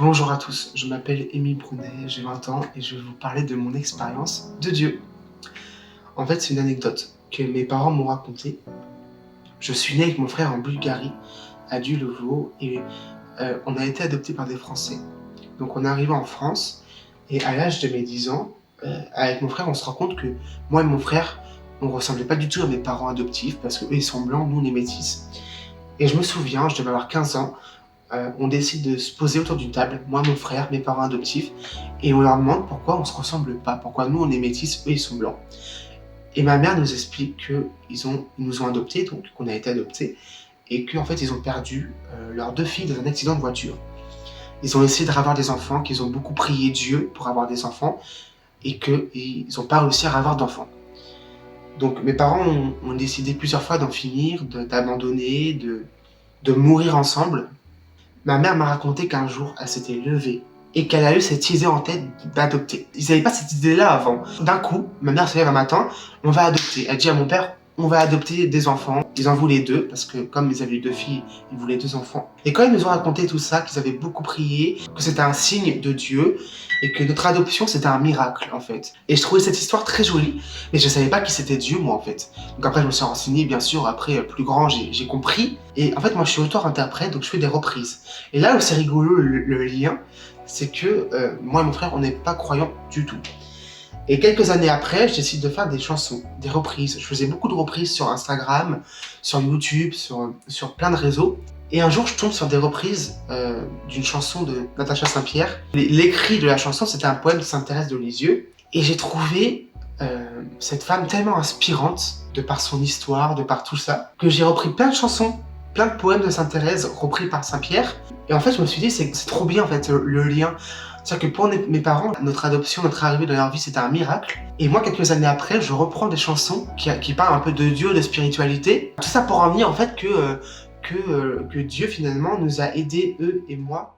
Bonjour à tous, je m'appelle Émile Brunet, j'ai 20 ans et je vais vous parler de mon expérience de Dieu. En fait, c'est une anecdote que mes parents m'ont racontée. Je suis né avec mon frère en Bulgarie, à Dulovo, et on a été adoptés par des Français. Donc on est arrivé en France, et à l'âge de mes 10 ans, avec mon frère, on se rend compte que moi et mon frère, on ressemblait pas du tout à mes parents adoptifs, parce qu'eux ils sont blancs, nous on est métis. Et je me souviens, je devais avoir 15 ans, on décide de se poser autour d'une table, moi, mon frère, mes parents adoptifs, et on leur demande pourquoi on se ressemble pas, pourquoi nous on est métis, eux ils sont blancs. Et ma mère nous explique qu'ils nous ont adoptés, donc qu'on a été adoptés, et qu'en fait ils ont perdu leurs 2 filles dans un accident de voiture. Ils ont essayé de avoir des enfants, qu'ils ont beaucoup prié Dieu pour avoir des enfants, et qu'ils n'ont pas réussi à avoir d'enfants. Donc mes parents ont décidé plusieurs fois d'en finir, d'abandonner, de mourir ensemble. Ma mère m'a raconté qu'un jour, elle s'était levée et qu'elle a eu cette idée en tête d'adopter. Ils n'avaient pas cette idée-là avant. D'un coup, ma mère se lève un matin, on va adopter. Elle dit à mon père, on va adopter des enfants. Ils en voulaient 2, parce que comme ils avaient eu 2 filles, ils voulaient 2 enfants. Et quand ils nous ont raconté tout ça, qu'ils avaient beaucoup prié, que c'était un signe de Dieu, et que notre adoption, c'était un miracle, en fait. Et je trouvais cette histoire très jolie, mais je savais pas qui c'était Dieu, moi, en fait. Donc après, je me suis renseigné, bien sûr, après, plus grand, j'ai compris. Et en fait, moi, je suis auteur-interprète, donc je fais des reprises. Et là où c'est rigolo, le lien, c'est que moi et mon frère, on n'est pas croyants du tout. Et quelques années après, je décide de faire des chansons, des reprises. Je faisais beaucoup de reprises sur Instagram, sur YouTube, sur plein de réseaux. Et un jour, je tombe sur des reprises d'une chanson de Natacha Saint-Pierre. L'écrit de la chanson, c'était un poème de Sainte-Thérèse de Lisieux. Et j'ai trouvé cette femme tellement inspirante, de par son histoire, de par tout ça, que j'ai repris plein de chansons, plein de poèmes de Sainte-Thérèse repris par Saint-Pierre. Et en fait, je me suis dit, c'est trop bien, en fait, le lien. C'est-à-dire que pour mes parents, notre adoption, notre arrivée dans leur vie, c'était un miracle. Et moi, quelques années après, je reprends des chansons qui parlent un peu de Dieu, de spiritualité. Tout ça pour en venir, en fait, que Dieu, finalement, nous a aidés, eux et moi,